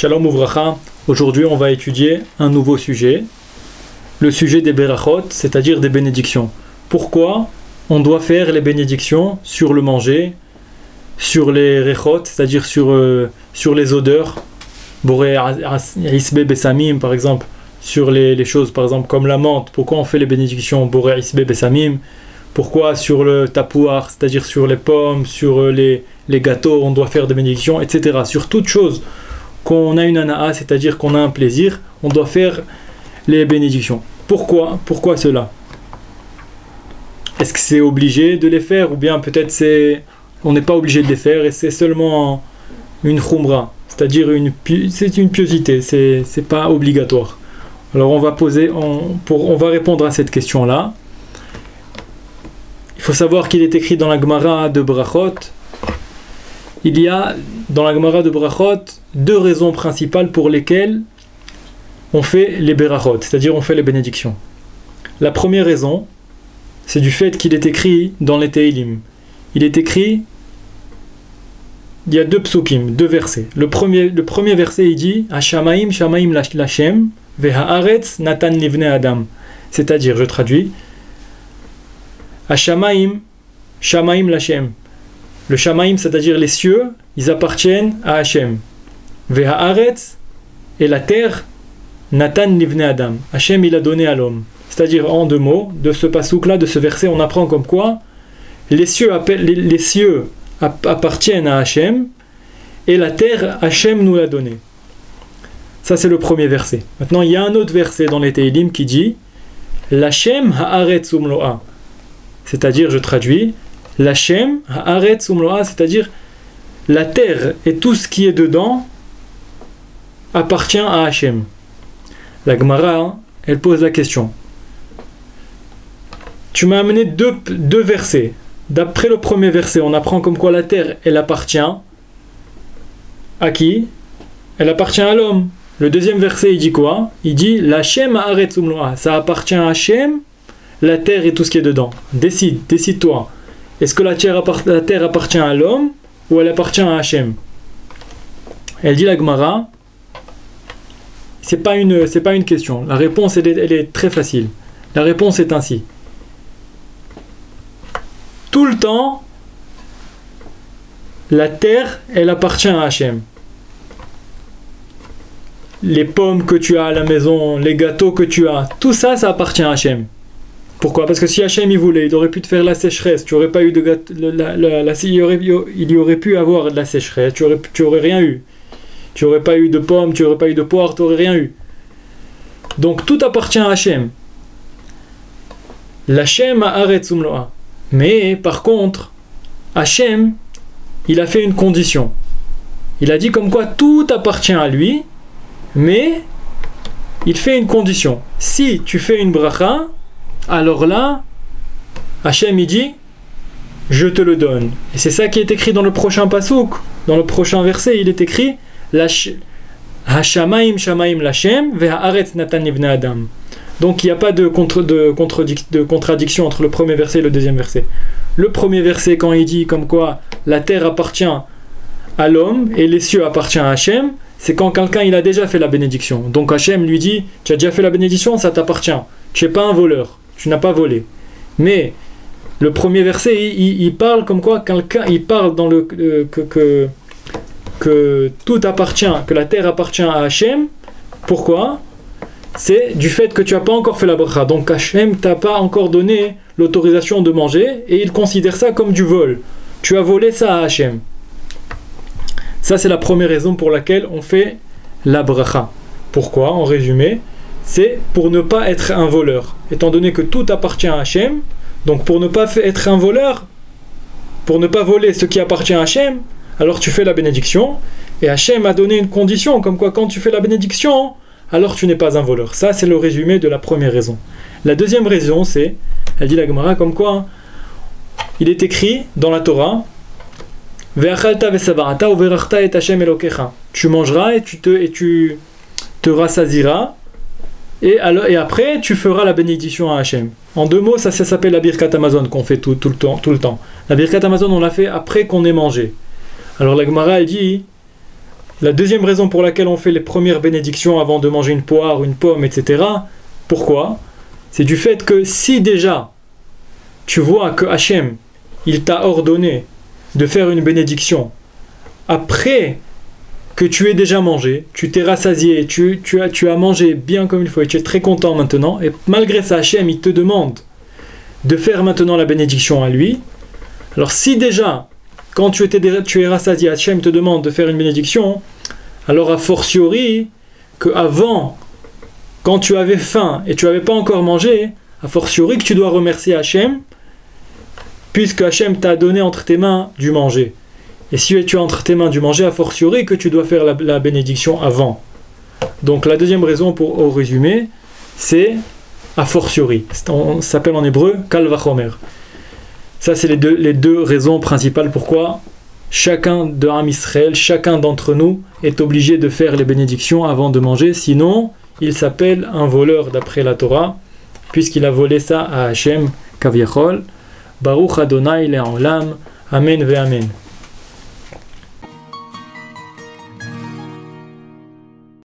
Shalom Uvracha, aujourd'hui on va étudier un nouveau sujet, le sujet des berachot, c'est-à-dire des bénédictions. Pourquoi on doit faire les bénédictions sur le manger, sur les rechot, c'est-à-dire sur les odeurs, boré isbe besamim par exemple, sur les choses par exemple comme la menthe, pourquoi on fait les bénédictions boré isbe besamim, pourquoi sur le tapouar, c'est-à-dire sur les pommes, sur les gâteaux, on doit faire des bénédictions, etc. Sur toute chose qu'on a une ana'a, c'est-à-dire qu'on a un plaisir, on doit faire les bénédictions. Pourquoi cela? Est-ce que c'est obligé de les faire ou bien peut-être on n'est pas obligé de les faire et c'est seulement une khumra, c'est-à-dire c'est une piosité, c'est pas obligatoire. Alors on va répondre à cette question-là. Il faut savoir qu'il est écrit dans la Gemara de Brachot. Il y a dans la Gemara de Brachot deux raisons principales pour lesquelles on fait les berachot, c'est-à-dire on fait les bénédictions. La première raison, c'est du fait qu'il est écrit dans les Teilim. Il est écrit, il y a deux psukim, deux versets. Le premier verset, il dit Hashamaim shamaim lashem vehaaretz natan livne adam. C'est-à-dire, je traduis, Hashamaim shamaim lashem. Le shamaim, c'est-à-dire les cieux, ils appartiennent à Hachem. Vehaaretz, et la terre, natan livne adam. Hachem, il a donné à l'homme. C'est-à-dire, en deux mots, de ce pasouk-là, de ce verset, on apprend comme quoi les cieux appartiennent à Hachem et la terre, Hachem nous l'a donnée. Ça, c'est le premier verset. Maintenant, il y a un autre verset dans les Teilim qui dit L'Hachem haaretz umloa. C'est-à-dire, je traduis, L'Hachem haaretz umloa, c'est-à-dire la terre et tout ce qui est dedans appartient à Hachem. La Gemara, elle pose la question. Tu m'as amené deux versets. D'après le premier verset, on apprend comme quoi la terre, elle appartient à qui? Elle appartient à l'homme. Le deuxième verset, il dit quoi? Il dit L'Hachem haaretz umloa. Ça appartient à Hachem, la terre et tout ce qui est dedans. Décide-toi. Est-ce que la terre appartient à l'homme ou elle appartient à Hachem? Elle dit la Gemara, c'est pas une question. La réponse, elle est très facile. La réponse est ainsi. Tout le temps, la terre, elle appartient à Hachem. Les pommes que tu as à la maison, les gâteaux que tu as, tout ça, ça appartient à Hachem. Pourquoi? Parce que si Hachem il voulait, il aurait pu te faire la sécheresse, tu aurais pas eu de gâteau, il y aurait pu avoir de la sécheresse, tu aurais rien eu. Tu n'aurais pas eu de pommes, tu n'aurais pas eu de poires, tu n'aurais rien eu. Donc tout appartient à Hachem. L'Hachem haaretz umloa. Mais par contre, Hachem, il a fait une condition. Il a dit comme quoi tout appartient à lui, mais il fait une condition. Si tu fais une bracha, alors là, Hachem il dit, je te le donne. Et c'est ça qui est écrit dans le prochain pasouk. Dans le prochain verset, il est écrit Hashamaim shamaim lashem vehaaretz natan livne adam. Donc il n'y a pas de contradiction entre le premier verset et le deuxième verset. Le premier verset, quand il dit comme quoi la terre appartient à l'homme et les cieux appartiennent à Hachem, c'est quand quelqu'un il a déjà fait la bénédiction. Donc Hachem lui dit, tu as déjà fait la bénédiction, ça t'appartient. Tu n'es pas un voleur, tu n'as pas volé. Mais le premier verset, il parle comme quoi quelqu'un, il parle dans que tout appartient, que la terre appartient à Hachem. Pourquoi? C'est du fait que tu n'as pas encore fait la bracha. Donc Hachem t'a pas encore donné l'autorisation de manger et il considère ça comme du vol. Tu as volé ça à Hachem. Ça, c'est la première raison pour laquelle on fait la bracha. Pourquoi? En résumé, c'est pour ne pas être un voleur. Étant donné que tout appartient à Hachem, donc pour ne pas être un voleur, pour ne pas voler ce qui appartient à Hachem, alors tu fais la bénédiction, et Hachem a donné une condition, comme quoi quand tu fais la bénédiction, alors tu n'es pas un voleur. Ça, c'est le résumé de la première raison. La deuxième raison, c'est, elle dit la Gemara, comme quoi, il est écrit dans la Torah, tu mangeras et tu te rassasiras, et après tu feras la bénédiction à Hachem. En deux mots, ça s'appelle la Birkat Hamazon qu'on fait tout le temps. La Birkat Hamazon, on l'a fait après qu'on ait mangé. Alors la Gemara, elle dit, La deuxième raison pour laquelle on fait les premières bénédictions avant de manger une poire, une pomme, etc. Pourquoi? C'est du fait que si déjà tu vois que Hachem, il t'a ordonné de faire une bénédiction après que tu aies déjà mangé, tu t'es rassasié, tu as mangé bien comme il faut et tu es très content maintenant, et malgré ça Hachem il te demande de faire maintenant la bénédiction à lui. Alors si déjà quand tu es rassasié, Hachem te demande de faire une bénédiction, alors a fortiori que avant, quand tu avais faim et tu n'avais pas encore mangé, a fortiori que tu dois remercier Hachem puisque Hachem t'a donné entre tes mains du manger. Et si tu as entre tes mains du manger, a fortiori que tu dois faire la bénédiction avant. Donc la deuxième raison au résumé, c'est a fortiori. Ça s'appelle en hébreu kal vachomer. Ça c'est les deux raisons principales pourquoi chacun de Am Israël, chacun d'entre nous est obligé de faire les bénédictions avant de manger, sinon il s'appelle un voleur d'après la Torah, puisqu'il a volé ça à Hachem, Kaviachol. Baruch Adonai le'olam, Amen ve Amen.